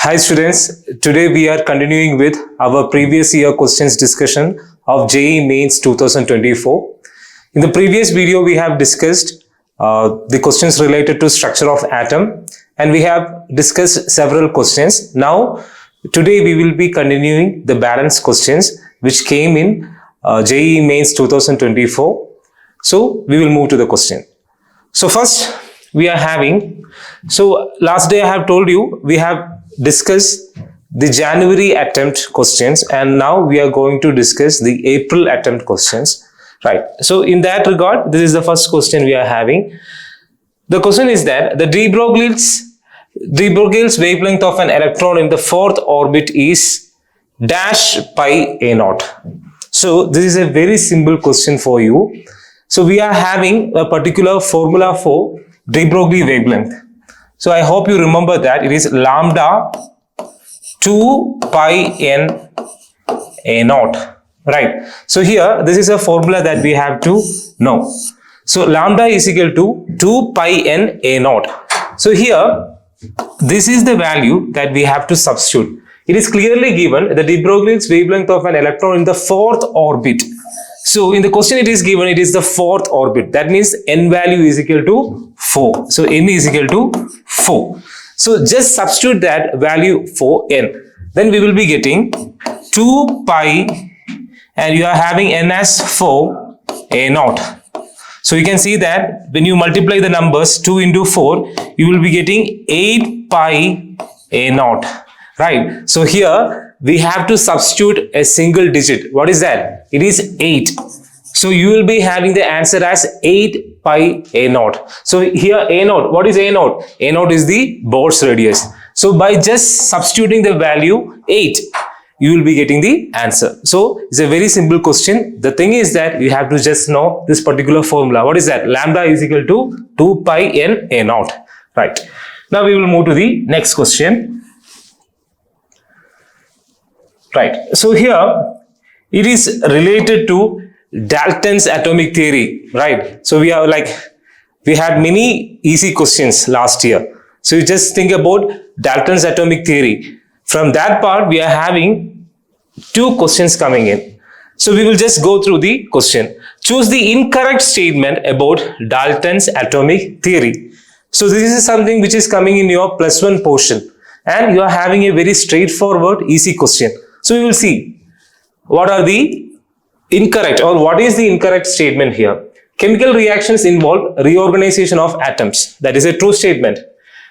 Hi students, today we are continuing with our previous year questions discussion of JEE Mains 2024. In the previous video, we have discussed the questions related to structure of atom and we have discussed several questions. Now, today we will be continuing the balance questions which came in JEE Mains 2024. So, we will move to the question. So, first we are having, last day I have told you we have discussed the January attempt questions and now we are going to discuss the April attempt questions. Right. So in that regard, this is the first question we are having. The question is that the de Broglie's wavelength of an electron in the fourth orbit is dash pi a naught. So this is a very simple question for you. So we are having a particular formula for de Broglie wavelength. So I hope you remember that it is lambda 2 pi n a naught, right? So here this is a formula that we have to know. So lambda is equal to 2 pi n a naught. So here this is the value that we have to substitute. It is clearly given the de Broglie's wavelength of an electron in the fourth orbit. So in the question it is given it is the fourth orbit. That means n value is equal to 4. So n is equal to 4. So just substitute that value for n. Then we will be getting 2 pi and you are having n as 4 a naught. So you can see that when you multiply the numbers 2 into 4, you will be getting 8 pi a naught. Right. So here we have to substitute a single digit. What is that? It is 8. So you will be having the answer as 8 pi a naught. So here a naught, what is a naught? A naught is the Bohr's radius. So by just substituting the value 8, you will be getting the answer. So it's a very simple question. The thing is that you have to just know this particular formula. What is that? Lambda is equal to 2 pi n a naught. Right. Now we will move to the next question. Right. So here it is related to Dalton's atomic theory, right? So we had many easy questions last year. So you just think about Dalton's atomic theory. From that part, we are having two questions coming in. So we will just go through the question. Choose the incorrect statement about Dalton's atomic theory. So this is something which is coming in your +1 portion and you are having a very straightforward, easy question. So we will see what are the incorrect or what is the incorrect statement here. Chemical reactions involve reorganization of atoms. That is a true statement.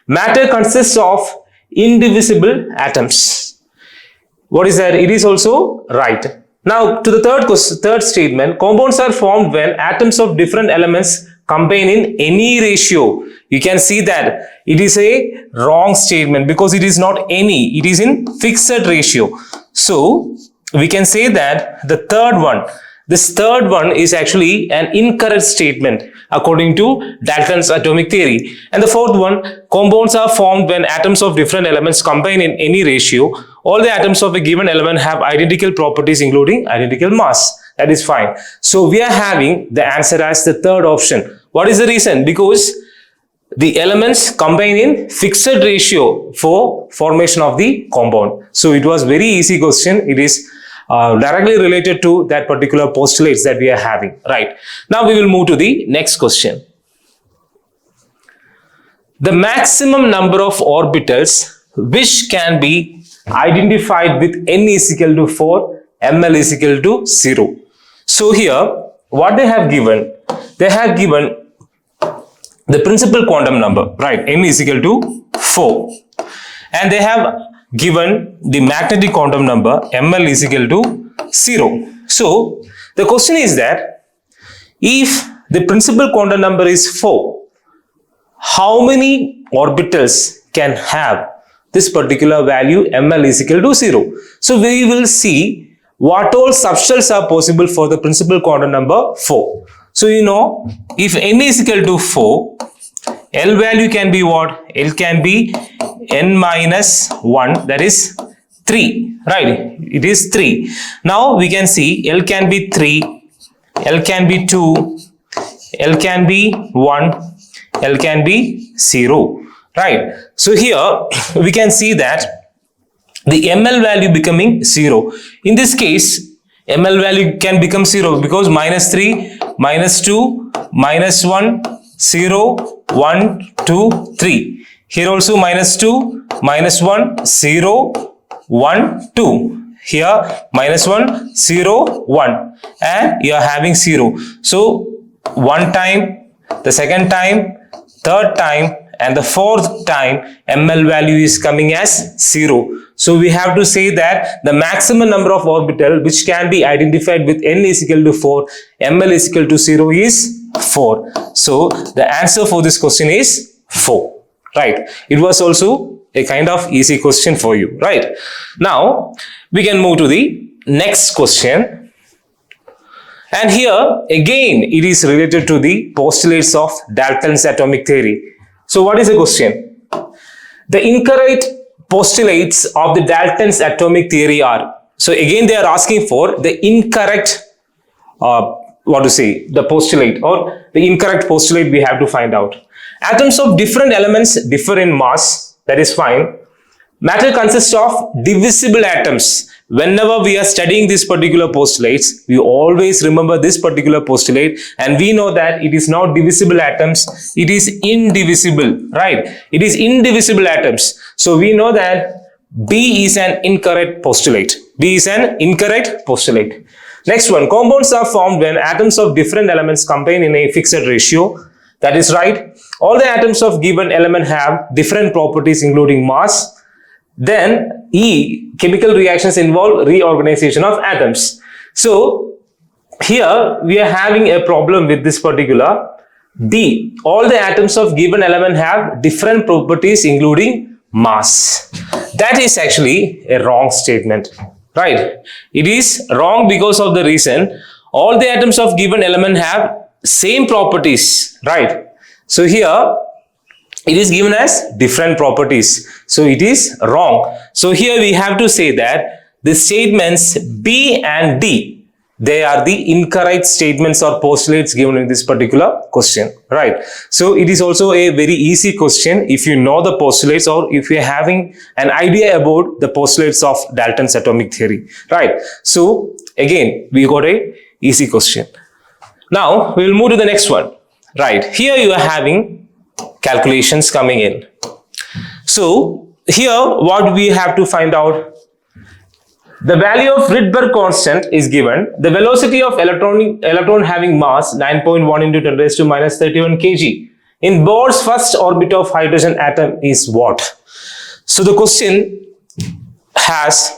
Matter consists of indivisible atoms. What is that? It is also right. Now to the third statement, compounds are formed when atoms of different elements combine in any ratio. You can see that it is a wrong statement because it is not any, it is in fixed ratio. So we can say that this third one is actually an incorrect statement according to Dalton's atomic theory. And the fourth one, compounds are formed when atoms of different elements combine in any ratio. All the atoms of a given element have identical properties including identical mass. That is fine. So we are having the answer as the third option. What is the reason? Because the elements combine in fixed ratio for formation of the compound. So it was very easy question. It is directly related to that particular postulates that we are having. Right. Now we will move to the next question. The maximum number of orbitals which can be identified with n is equal to 4, ml is equal to 0. So here what they have given the principal quantum number, right? N is equal to 4. And they have given the magnetic quantum number, ml is equal to 0. So the question is that if the principal quantum number is 4, how many orbitals can have this particular value ml is equal to 0? So we will see what all subshells are possible for the principal quantum number 4. So you know, if n is equal to 4, L value can be what? L can be n minus 1, that is 3, right? It is 3. Now we can see L can be 3, L can be 2, L can be 1, L can be 0, right? So here we can see that the ml value becoming 0. In this case, ml value can become 0 because -3, -2, -1, 0, 1, 2, 3. Here also -2, -1, 0, 1, 2. Here -1, 0, 1, and you are having 0. So one time, the second time, third time, and the fourth time ml value is coming as 0. So we have to say that the maximum number of orbital which can be identified with n is equal to 4, ml is equal to 0 is 4. So the answer for this question is 4. Right? It was also a kind of easy question for you. Right? Now we can move to the next question. And here again it is related to the postulates of Dalton's atomic theory. So what is the question? The incorrect postulates of the Dalton's atomic theory are, so again they are asking for the incorrect the postulate or the incorrect postulate we have to find out. Atoms of different elements differ in mass, that is fine. Matter consists of divisible atoms. Whenever we are studying these particular postulates, we always remember this particular postulate, and we know that it is not divisible atoms, it is indivisible, right? It is indivisible atoms. So we know that B is an incorrect postulate. B is an incorrect postulate. Next one, compounds are formed when atoms of different elements combine in a fixed ratio. That is right. All the atoms of given element have different properties including mass. Then E, chemical reactions involve reorganization of atoms. So here we are having a problem with this particular D. All the atoms of given element have different properties including mass. That is actually a wrong statement, right? It is wrong because of the reason all the atoms of given element have same properties, right? So here it is given as different properties. So it is wrong. So here we have to say that the statements B and D, they are the incorrect statements or postulates given in this particular question, right? So it is also a very easy question if you know the postulates or if you are having an idea about the postulates of Dalton's atomic theory, right? So again, we got a easy question. Now we will move to the next one, right? Here you are having calculations coming in. So here what we have to find out, the value of Rydberg constant is given. The velocity of electron having mass 9.1 into 10 raised to minus 31 kg in Bohr's first orbit of hydrogen atom is what? So the question has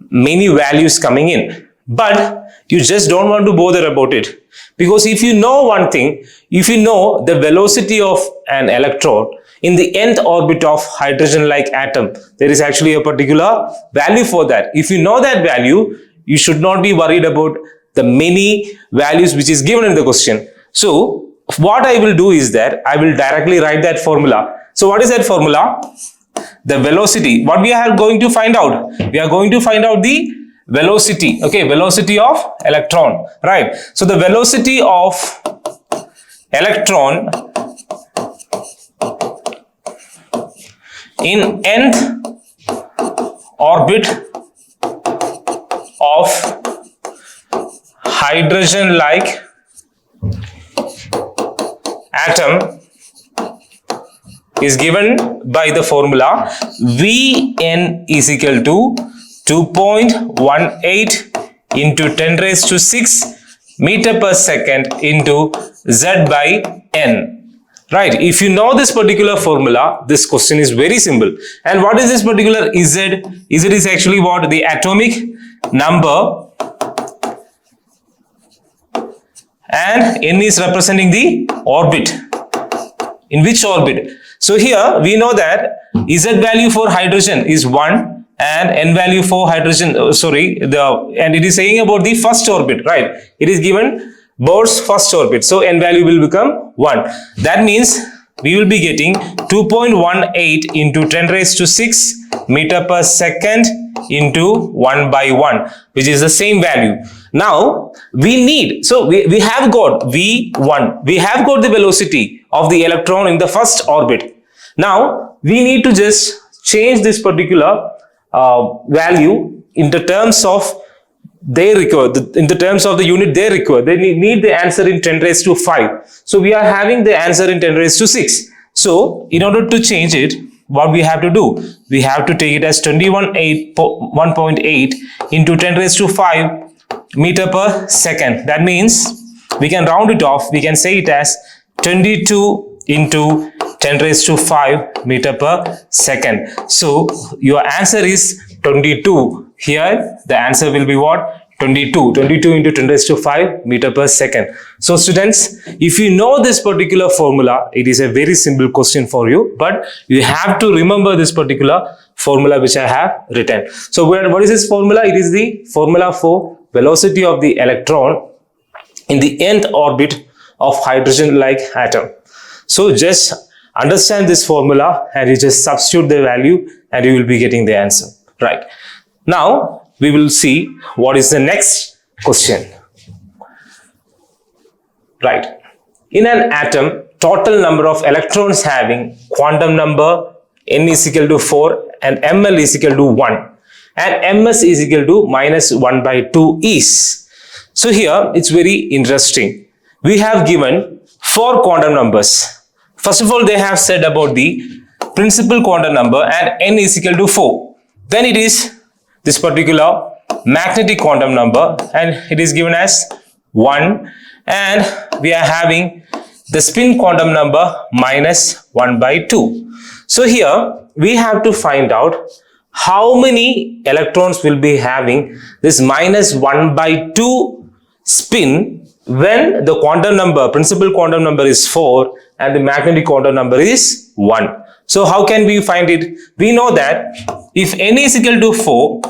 many values coming in, but you just don't want to bother about it. Because if you know one thing, if you know the velocity of an electron in the nth orbit of hydrogen-like atom, there is actually a particular value for that. If you know that value, you should not be worried about the many values which is given in the question. So what I will do is that I will directly write that formula. So what is that formula? The velocity. What we are going to find out? We are going to find out the velocity, okay, velocity of electron, right? So the velocity of electron in nth orbit of hydrogen-like atom is given by the formula Vn is equal to 2.18 into 10 raised to 6 meter per second into Z by N. Right? If you know this particular formula, this question is very simple. And what is this particular Z? Z is actually what? The atomic number, and N is representing the orbit. In which orbit? So here we know that Z value for hydrogen is 1. And N value for hydrogen, and it is saying about the first orbit, right? It is given Bohr's first orbit. So N value will become 1. That means we will be getting 2.18 into 10 raised to 6 meter per second into 1 by 1, which is the same value. Now we need, so we have got V1, we have got the velocity of the electron in the first orbit. Now we need to just change this particular value in the terms of they require, in the terms of the unit they require, they need the answer in 10 raised to 5. So we are having the answer in 10 raised to 6. So in order to change it, what we have to do? We have to take it as 1.8 into 10 raised to 5 meter per second. That means we can round it off. We can say it as 22 into 10 raised to 5 meter per second. So your answer is 22. Here the answer will be what? 22 into 10 raised to 5 meter per second. So students, if you know this particular formula, it is a very simple question for you, but you have to remember this particular formula which I have written. So what is this formula? It is the formula for velocity of the electron in the nth orbit of hydrogen-like atom. So just understand this formula and you just substitute the value and you will be getting the answer. Right. Now we will see what is the next question. Right. In an atom, total number of electrons having quantum number n is equal to 4 and ml is equal to 1 and ms is equal to minus 1 by 2 is. So here it's very interesting. We have given 4 quantum numbers. First of all, they have said about the principal quantum number and n is equal to 4. Then it is this particular magnetic quantum number and it is given as 1, and we are having the spin quantum number minus 1 by 2. So here we have to find out how many electrons will be having this minus 1 by 2 spin when the quantum number, principal quantum number is 4 and the magnetic quantum number is 1. So how can we find it? We know that if n is equal to 4,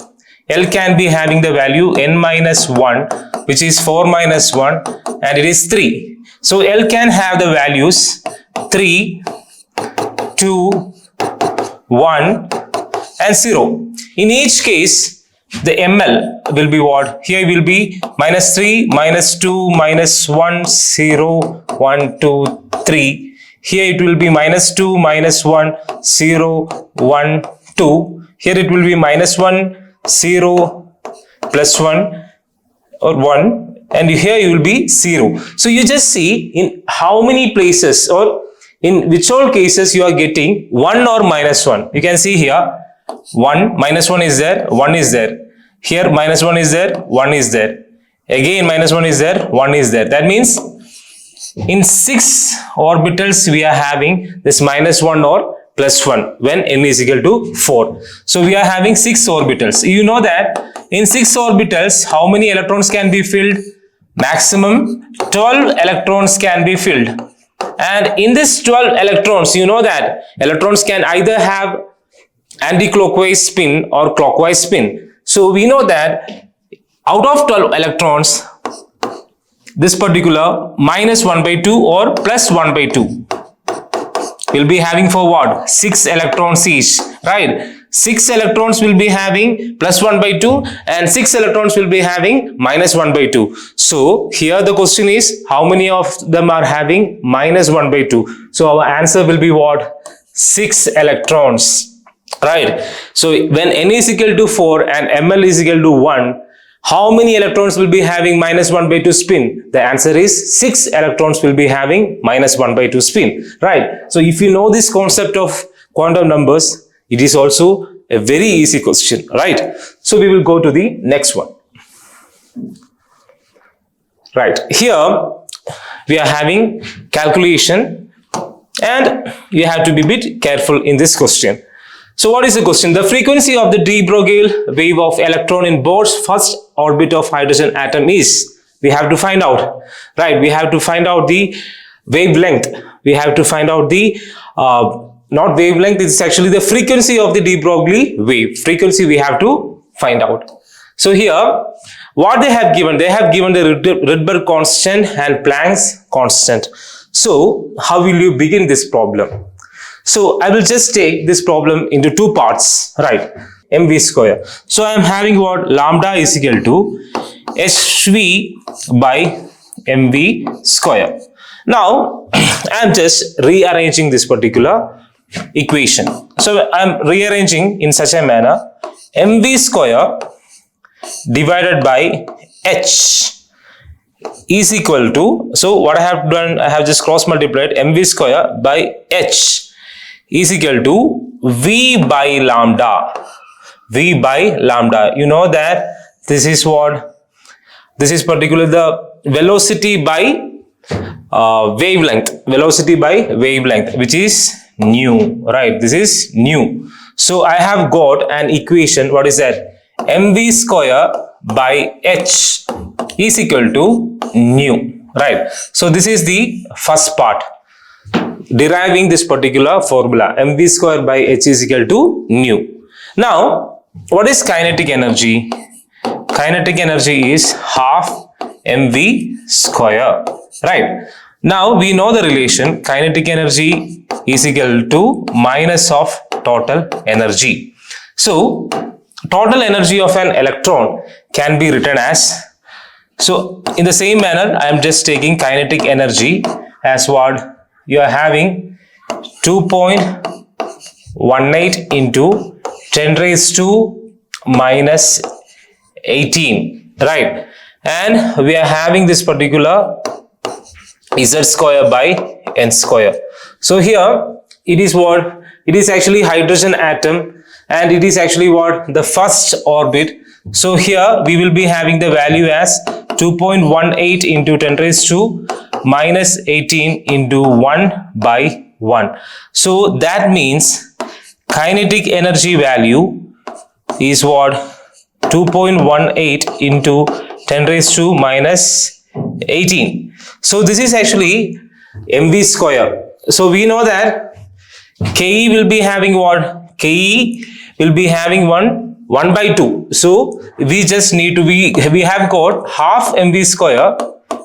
L can be having the value n minus 1, which is 4 minus 1, and it is 3. So L can have the values 3, 2, 1 and 0. In each case, the ML will be what? Here will be minus 3, minus 2, minus 1, 0, 1, 2, 3. Here it will be minus 2, minus 1, 0, 1, 2. Here it will be minus 1, 0, plus 1 or 1, and here you will be 0. So you just see in how many places or in which all cases you are getting 1 or minus 1. You can see here 1, minus 1 is there, 1 is there. Here minus 1 is there, 1 is there. Again minus 1 is there, 1 is there. That means in 6 orbitals we are having this minus 1 or plus 1 when n is equal to 4. So we are having 6 orbitals. You know that in 6 orbitals how many electrons can be filled? Maximum 12 electrons can be filled. And in this 12 electrons, you know that electrons can either have anti-clockwise spin or clockwise spin. So we know that out of 12 electrons, this particular minus 1 by 2 or plus 1 by 2 will be having for what? 6 electrons each, right? 6 electrons will be having plus 1 by 2 and 6 electrons will be having minus 1 by 2. So here the question is how many of them are having minus 1 by 2? So our answer will be what? 6 electrons, right? So when n is equal to 4 and ml is equal to 1, how many electrons will be having minus 1 by 2 spin? The answer is 6 electrons will be having minus 1 by 2 spin, right? So if you know this concept of quantum numbers, it is also a very easy question, right? So we will go to the next one. Right, here we are having calculation and you have to be a bit careful in this question. So what is the question? The frequency of the de Broglie wave of electron in Bohr's first orbit of hydrogen atom is, we have to find out, right? We have to find out the wavelength. We have to find out the, not wavelength, it's actually the frequency of the de Broglie wave. Frequency we have to find out. So here, what they have given the Rydberg constant and Planck's constant. So how will you begin this problem? So I will just take this problem into two parts, right? mv square. So I am having what? Lambda is equal to hv by mv square. Now I am just rearranging this particular equation. So I am rearranging in such a manner mv square divided by h is equal to, so what I have done, I have just cross multiplied mv square by h is equal to v by lambda. V by lambda. You know that this is what, this is particularly the velocity by wavelength. Velocity by wavelength, which is nu, right? This is nu. So I have got an equation. What is that? mv square by h is equal to nu, right? So this is the first part, deriving this particular formula. mv square by h is equal to nu. Now, what is kinetic energy? Kinetic energy is half mv square, right? Now we know the relation kinetic energy is equal to minus of total energy. So total energy of an electron can be written as, so in the same manner I am just taking kinetic energy as what you are having 2.18 into 10 raised to minus 18, right? And we are having this particular z square by n square. So here it is what? It is actually hydrogen atom, and it is actually what? The first orbit. So here we will be having the value as 2.18 into 10 raised to minus 18 into 1 by 1. So that means kinetic energy value is what? 2.18 into 10 raised to minus 18. So this is actually mv square. So we know that Ke will be having what? Ke will be having 1 by 2. So we just need to be, we have got half mv square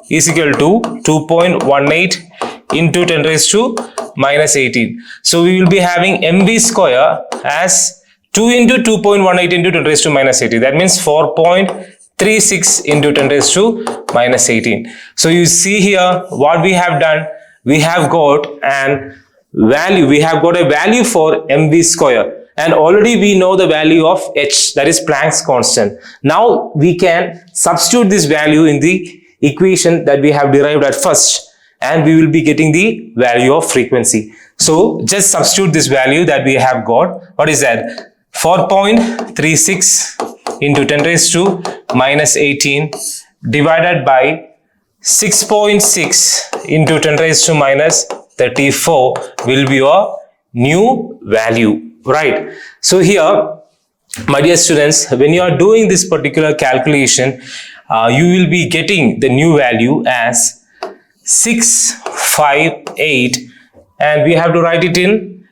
is equal to 2.18 into 10 raised to minus 18. So we will be having mv square as 2 into 2.18 into 10 raised to minus 18. That means 4.36 into 10 raised to minus 18. So you see here what we have done. We have got an value. We have got a value for mv square. And already we know the value of h, that is Planck's constant. Now we can substitute this value in the equation that we have derived at first, and we will be getting the value of frequency. So just substitute this value that we have got. What is that? 4.36 into 10 raised to minus 18 divided by 6.6 into 10 raised to minus 34 will be your new value, right? So here, my dear students, when you are doing this particular calculation, you will be getting the new value as 658, and we have to write it in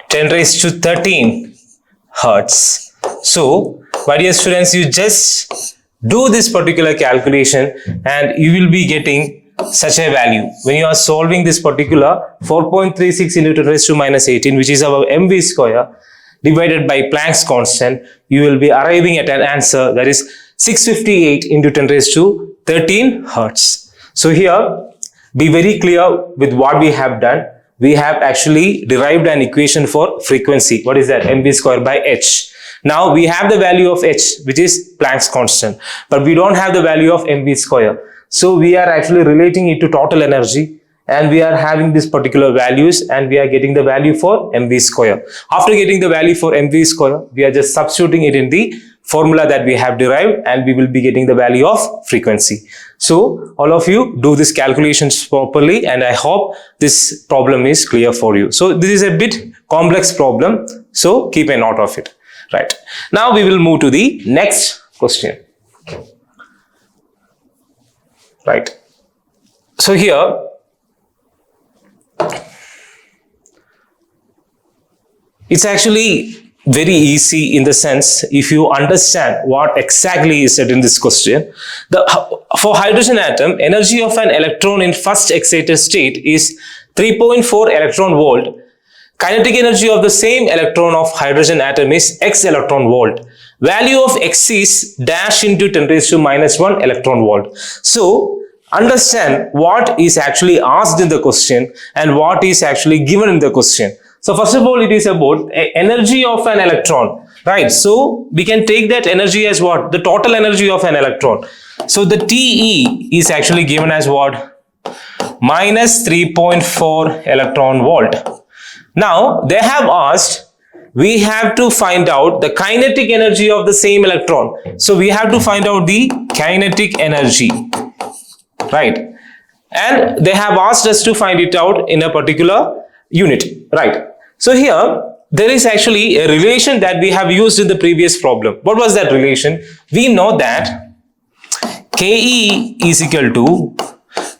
10 raised to 13 hertz. So, my dear students, you just do this particular calculation and you will be getting such a value. When you are solving this particular 4.36 into 10 raised to minus 18, which is our mv square, divided by Planck's constant, you will be arriving at an answer that is 658 into 10 raised to 13 hertz. So here, be very clear with what we have done. We have actually derived an equation for frequency. What is that? mv square by h. Now we have the value of h, which is Planck's constant, but we don't have the value of mv square. So we are actually relating it to total energy, and we are having these particular values, and we are getting the value for mv square. After getting the value for mv square, we are just substituting it in the formula that we have derived, and we will be getting the value of frequency. So all of you do these calculations properly, and I hope this problem is clear for you. So this is a bit complex problem, so keep a note of it. Right. Now we will move to the next question. Right. So here, it's actually very easy in the sense, if you understand what exactly is said in this question. For hydrogen atom, energy of an electron in first excited state is 3.4 electron volt. Kinetic energy of the same electron of hydrogen atom is x electron volt. Value of x is dash into 10 raised to minus 1 electron volt. So understand what is actually asked in the question and what is actually given in the question. So first of all, it is about energy of an electron, right? So we can take that energy as what? The total energy of an electron. So the TE is actually given as what? Minus 3.4 electron volt. Now they have asked, we have to find out the kinetic energy of the same electron. So we have to find out the kinetic energy, right? And they have asked us to find it out in a particular unit, right? So here there is actually a relation that we have used in the previous problem. What was that relation? We know that KE is equal to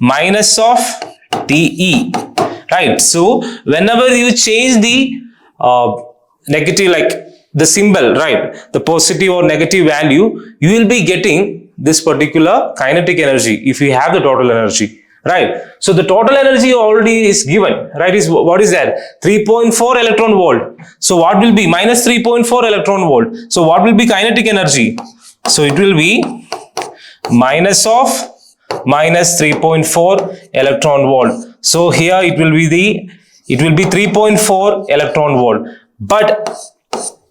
minus of TE, right? So whenever you change the negative, like the symbol, right, the positive or negative value, you will be getting this particular kinetic energy if you have the total energy, right? So the total energy already is given, right? Is what is that? 3.4 electron volt. So what will be minus 3.4 electron volt? So what will be kinetic energy? So it will be minus of minus 3.4 electron volt. So here it will be 3.4 electron volt. But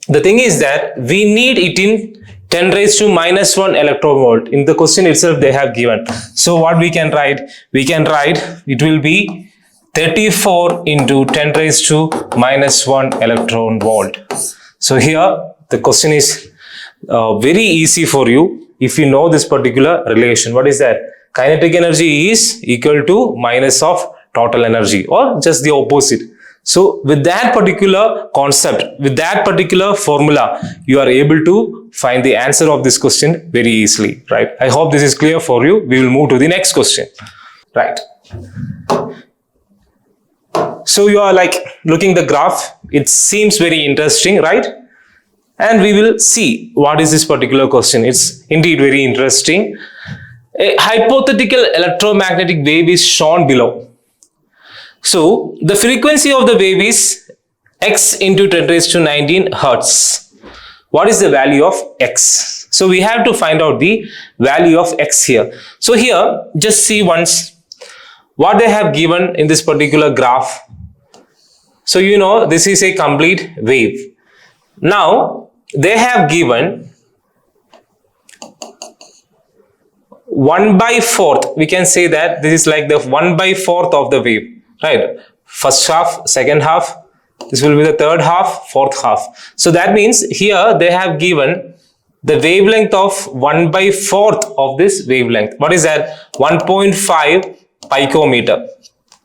the thing is that we need it in 10 raised to minus 1 electron volt. In the question itself they have given. So what we can write? We can write it will be 34 into 10 raised to minus 1 electron volt. So here the question is very easy for you if you know this particular relation. What is that? Kinetic energy is equal to minus of total energy, or just the opposite. So with that particular concept, with that particular formula, you are able to find the answer of this question very easily, right? I hope this is clear for you. We will move to the next question, right? So you are like looking the graph. It seems very interesting, right? And we will see what is this particular question. It's indeed very interesting. A hypothetical electromagnetic wave is shown below. So the frequency of the wave is x into 10 raised to 19 hertz. What is the value of x? So we have to find out the value of x here. So here just see once what they have given in this particular graph. So you know this is a complete wave. Now they have given 1/4. We can say that this is like the 1/4 of the wave. Right, first half, second half, this will be the third half, fourth half. So that means here they have given the wavelength of 1/4 of this wavelength. What is that? 1.5 picometer,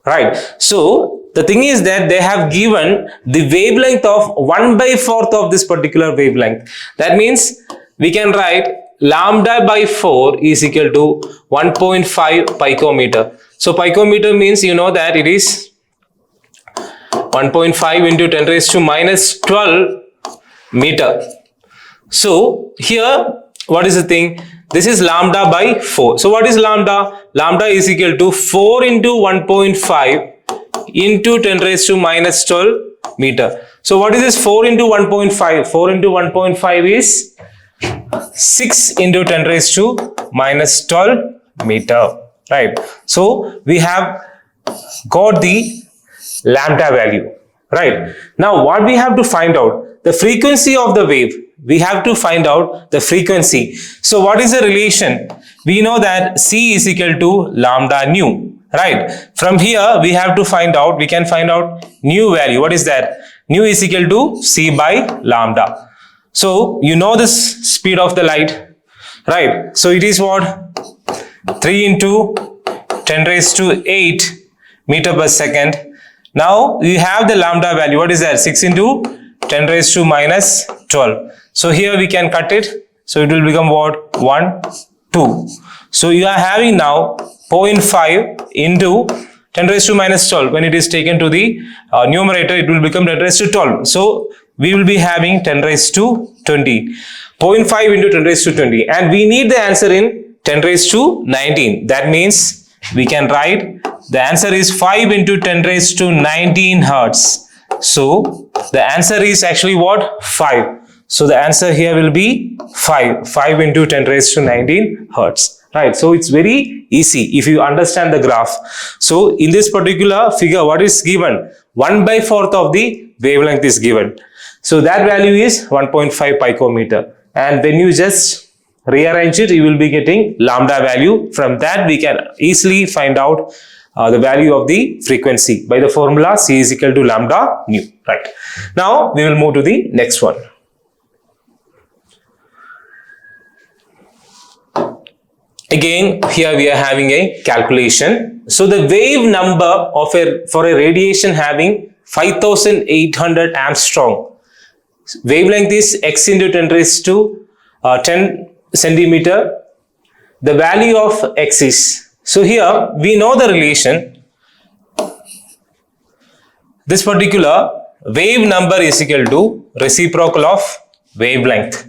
right? So the thing is that they have given the wavelength of 1/4 of this particular wavelength. That means we can write lambda by 4 is equal to 1.5 picometer. So picometer means you know that it is 1.5 into 10 raised to minus 12 meter. So here what is the thing? This is lambda by 4. So what is lambda? Lambda is equal to 4 into 1.5 into 10 raised to minus 12 meter. So what is this 4 into 1.5? 4 into 1.5 is 6 into 10 raised to minus 12 meter. Right. So we have got the lambda value. Right. Now what we have to find out? The frequency of the wave. We have to find out the frequency. So what is the relation? We know that C is equal to lambda nu. Right. From here we have to find out, we can find out nu value. What is that? Nu is equal to C by lambda. So you know this speed of the light. Right. So it is what? 3 into 10 raised to 8 meter per second. Now you have the lambda value. What is that? 6 into 10 raised to minus 12. So here we can cut it. So it will become what? 1, 2. So you are having now 0.5 into 10 raised to minus 12. When it is taken to the numerator, it will become 10 raised to 12. So we will be having 10 raised to 20. 0.5 into 10 raised to 20. And we need the answer in 10 raised to 19. That means we can write the answer is 5 into 10 raised to 19 hertz. So the answer is actually what? 5. So the answer here will be 5. 5 into 10 raised to 19 hertz. Right. So it's very easy if you understand the graph. So in this particular figure, what is given? 1/4 of the wavelength is given. So that value is 1.5 picometer. And when you just rearrange it, you will be getting lambda value. From that, we can easily find out the value of the frequency by the formula C is equal to lambda nu. Right. Now, we will move to the next one. Again, here we are having a calculation. So the wave number for a radiation having 5800 Armstrong. Wavelength is x into 10 raised to 10 centimeter. The value of x is. So here we know the relation. This particular wave number is equal to reciprocal of wavelength.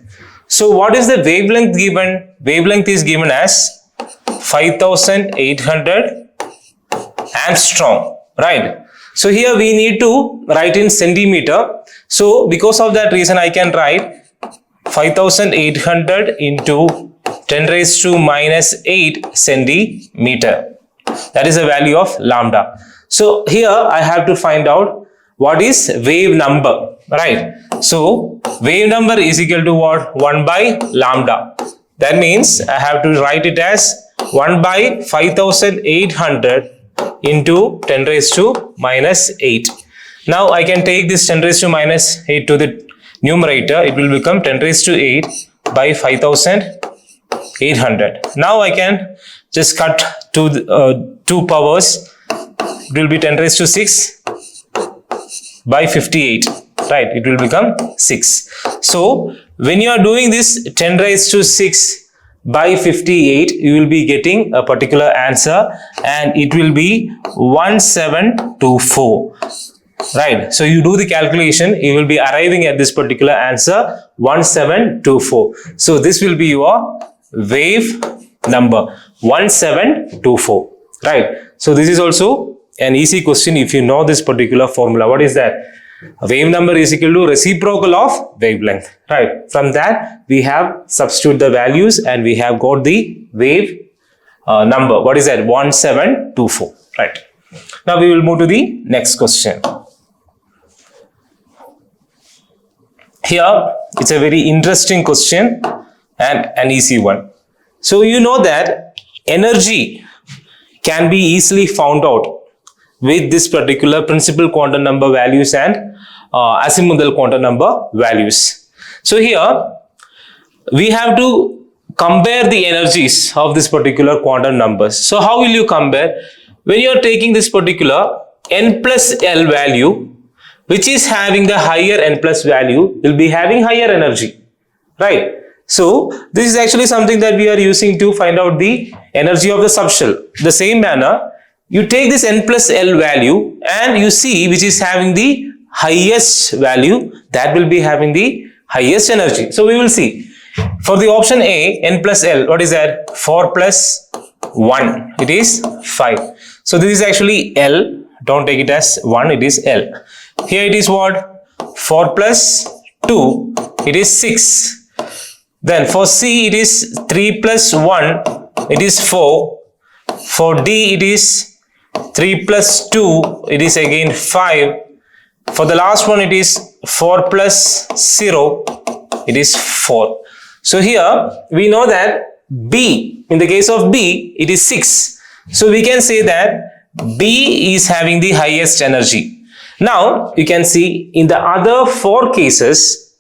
So what is the wavelength given? Wavelength is given as 5800 Armstrong, right? So here we need to write in centimeter. So because of that reason, I can write 5800 into 10 raised to minus 8 centimeter. That is the value of lambda. So here I have to find out what is wave number, right? So wave number is equal to what? 1 by lambda. That means I have to write it as 1 by 5800 into 10 raised to minus 8. Now I can take this 10 raised to minus 8 to the numerator. It will become 10 raised to 8 by 5800. Now I can just cut to 2 powers. It will be 10 raised to 6 by 58. Right, it will become 6. So when you are doing this 10 raised to 6 by 58, you will be getting a particular answer, and it will be 1724. Right, so you do the calculation, you will be arriving at this particular answer 1724. So this will be your wave number 1724. Right, so this is also an easy question if you know this particular formula. What is that? Wave number is equal to reciprocal of wavelength, right? From that, we have substitute the values and we have got the wave number. What is that? 1724, right? Now we will move to the next question. Here, it's a very interesting question and an easy one. So you know that energy can be easily found out with this particular principal quantum number values and azimuthal quantum number values. So here we have to compare the energies of this particular quantum numbers. So how will you compare? When you are taking this particular n plus L value, which is having the higher n plus value, will be having higher energy, right? So this is actually something that we are using to find out the energy of the subshell. The same manner, you take this n plus L value and you see which is having the highest value, that will be having the highest energy. So we will see. For the option A, n plus L, what is that? 4 plus 1, it is 5. So this is actually L, don't take it as 1, it is L. Here it is what? 4 plus 2, it is 6. Then for C, it is 3 plus 1, it is 4. For D, it is 3 plus 2, it is again 5. For the last one, it is 4 plus 0, it is 4. So here, we know that B, in the case of B, it is 6. So we can say that B is having the highest energy. Now, you can see in the other 4 cases,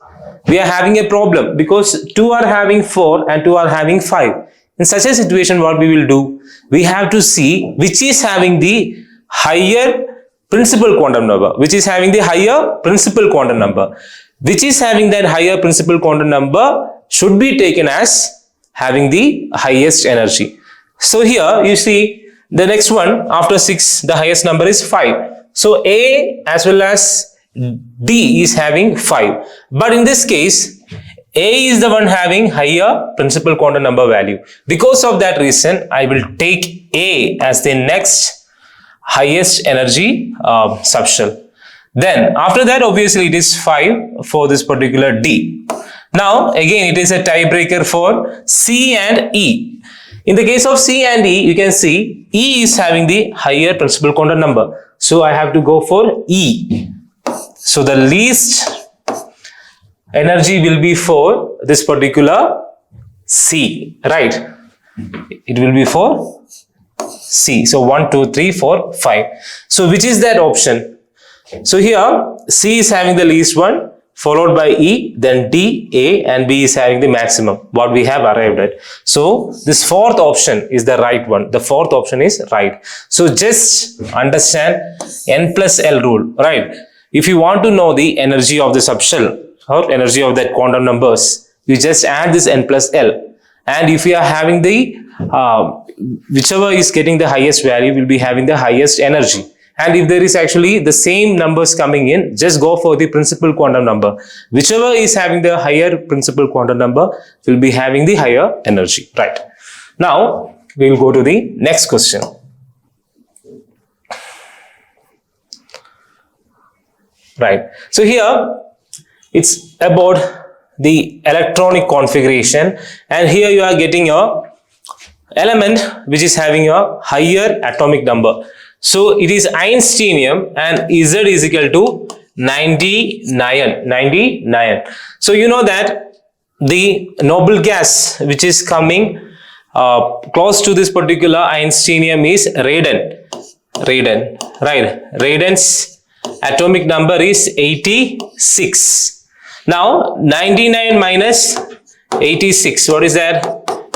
we are having a problem because 2 are having 4 and 2 are having 5. In such a situation, what we will do? We have to see which is having the higher principal quantum number, which is having the higher principal quantum number. Which is having that higher principal quantum number should be taken as having the highest energy. So here you see the next one after 6, the highest number is 5. So A as well as D is having 5. But in this case, A is the one having higher principal quantum number value. Because of that reason, I will take A as the next highest energy subshell. Then after that, obviously it is 5 for this particular D. Now again, it is a tiebreaker for C and E. In the case of C and E, you can see E is having the higher principal quantum number. So I have to go for E. So the least energy will be for this particular C, right? It will be for C. So 1, 2, 3, 4, 5. So which is that option? So here C is having the least one, followed by E, then D, A, and B is having the maximum, what we have arrived at. So this fourth option is the right one. The fourth option is right. So just understand N plus L rule, right? If you want to know the energy of the subshell or energy of that quantum numbers, you just add this N plus L. And if you are having the, whichever is getting the highest value will be having the highest energy. And if there is actually the same numbers coming in, just go for the principal quantum number. Whichever is having the higher principal quantum number will be having the higher energy, right? Now, we will go to the next question. Right. So here, it's about the electronic configuration. And here you are getting your element which is having a higher atomic number. So it is Einsteinium and Z is equal to 99. So you know that the noble gas which is coming close to this particular Einsteinium is radon, right? Radon's atomic number is 86. Now 99 minus 86, what is that?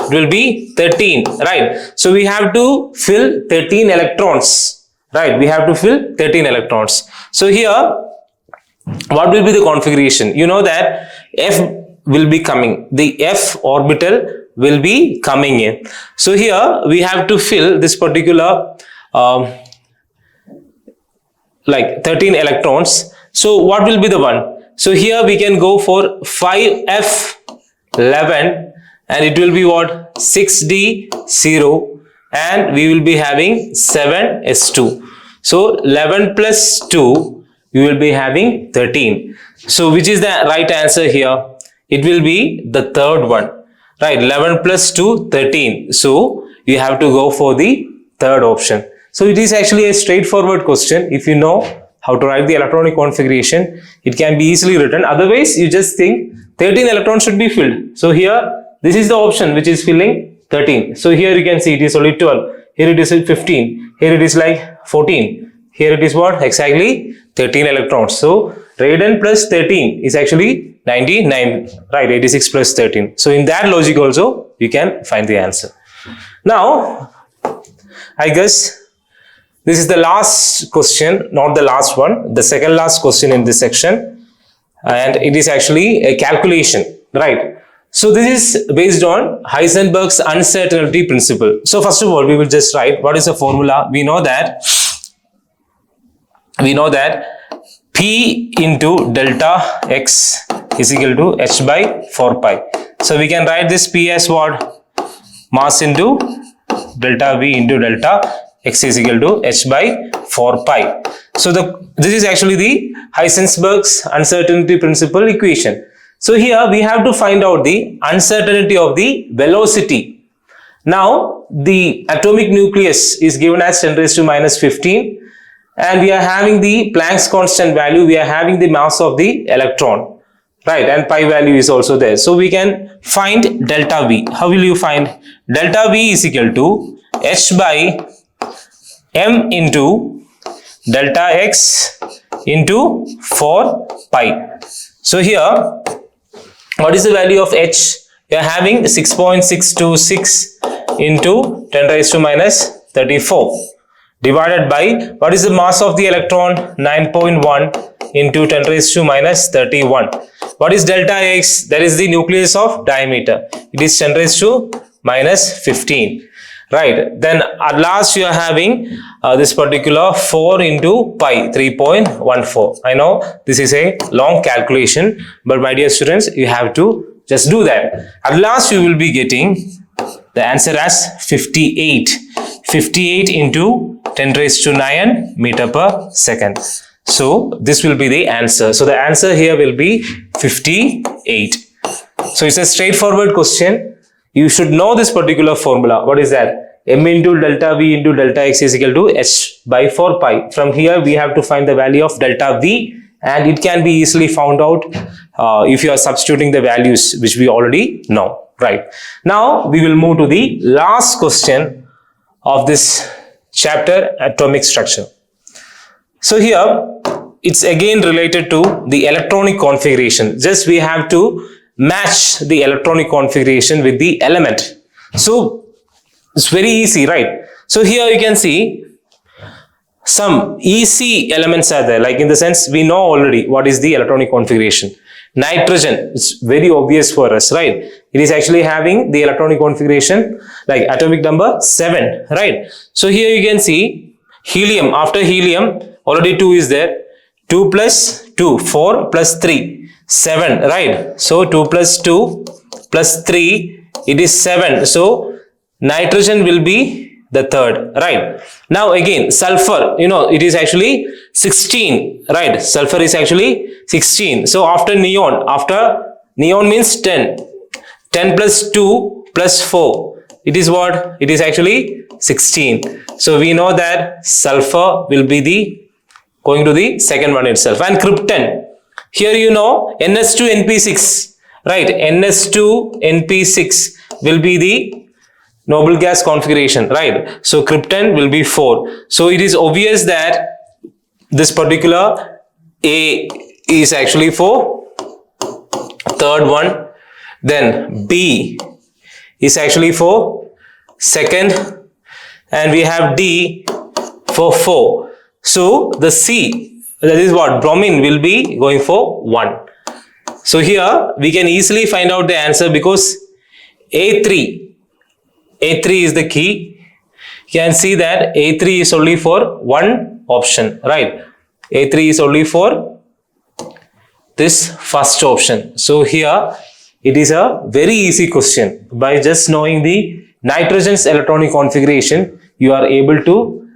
It will be 13, right? So we have to fill 13 electrons. Right, we have to fill 13 electrons. So here, what will be the configuration? You know that F will be coming. The F orbital will be coming in. So here, we have to fill this particular like 13 electrons. So what will be the one? So here we can go for 5F11 and it will be what? 6D0. And we will be having 7s2. So 11 plus 2, you will be having 13. So which is the right answer here? It will be the third one, right? 11 plus 2, 13. So you have to go for the third option. So it is actually a straightforward question. If you know how to write the electronic configuration, it can be easily written. Otherwise, you just think 13 electrons should be filled. So here, this is the option which is filling 13. So here you can see it is only 12. Here it is 15. Here it is like 14. Here it is what? Exactly 13 electrons. So radon plus 13 is actually 99, right? 86 plus 13. So in that logic also, you can find the answer. Now, I guess this is the last question, not the last one, the second last question in this section. And it is actually a calculation, right? So this is based on Heisenberg's uncertainty principle. So first of all, we will just write what is the formula. We know that P into delta X is equal to H by 4 pi. So we can write this P as what? Mass into delta V into delta X is equal to H by 4 pi. So this is actually the Heisenberg's uncertainty principle equation. So here we have to find out the uncertainty of the velocity. Now the atomic nucleus is given as 10 raised to minus 15 and we are having the Planck's constant value, we are having the mass of the electron, right? And pi value is also there. So we can find delta V. How will you find? Delta V is equal to H by M into delta X into 4 pi. So here, what is the value of H? You are having 6.626 into 10 raised to minus 34 divided by what is the mass of the electron? 9.1 into 10 raised to minus 31. What is delta X? That is the nucleus of diameter. It is 10 raised to minus 15. Right. Then at last you are having this particular 4 into pi, 3.14. I know this is a long calculation, but my dear students, you have to just do that. At last you will be getting the answer as 58. 58 into 10 raised to 9 meter per second. So this will be the answer. So the answer here will be 58. So it's a straightforward question. You should know this particular formula. What is that? M into delta V into delta X is equal to H by 4 pi. From here, we have to find the value of delta V and it can be easily found out if you are substituting the values which we already know, right? Now we will move to the last question of this chapter, atomic structure. So here it's again related to the electronic configuration. Just we have to match the electronic configuration with the element. So it's very easy, right? So here you can see some easy elements are there, like in the sense we know already what is the electronic configuration. Nitrogen, it's very obvious for us, right? It is actually having the electronic configuration like atomic number 7, right? So here you can see helium. After helium, already 2 is there. 2 plus 2, 4 plus 3, 7, right? So 2 plus 2 plus 3, it is 7. So nitrogen will be the third, right? Now again, sulfur, it is actually 16, right? Sulfur is actually 16. So after neon means 10. 10 plus 2 plus 4, it is what? It is actually 16. So we know that sulfur will be going to the second one itself. And krypton, here NS2NP6, right? NS2NP6 will be the noble gas configuration, right? So krypton will be 4. So it is obvious that this particular A is actually for third one. Then B is actually for second. And we have D for 4. So the C, that is what? Bromine will be going for 1. So here we can easily find out the answer because A3 is the key. You can see that A3 is only for one option, right? A3 is only for this first option. So here it is a very easy question. By just knowing the nitrogen's electronic configuration, you are able to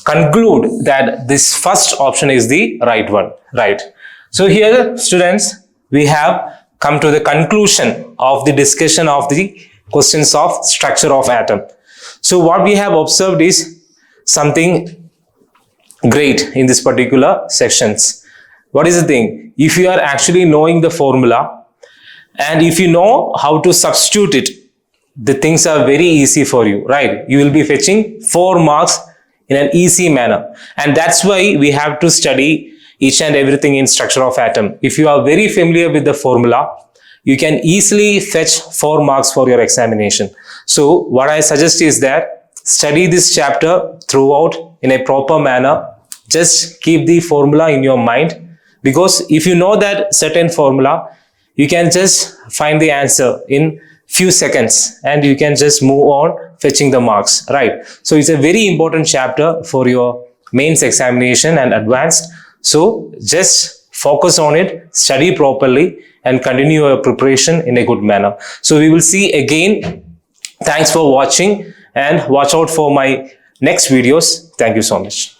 conclude that this first option is the right one, right? So here, students, we have come to the conclusion of the discussion of the questions of structure of atom. So what we have observed is something great in this particular sections. What is the thing? If you are actually knowing the formula and if you know how to substitute it, the things are very easy for you, right? You will be fetching 4 marks in an easy manner. And that's why we have to study each and everything in structure of atom. If you are very familiar with the formula, you can easily fetch 4 marks for your examination. So what I suggest is that study this chapter throughout in a proper manner. Just keep the formula in your mind, because if you know that certain formula, you can just find the answer in few seconds and you can just move on fetching the marks, right? So it's a very important chapter for your mains examination and advanced. So just focus on it, study properly and continue your preparation in a good manner. So we will see again. Thanks for watching and watch out for my next videos. Thank you so much.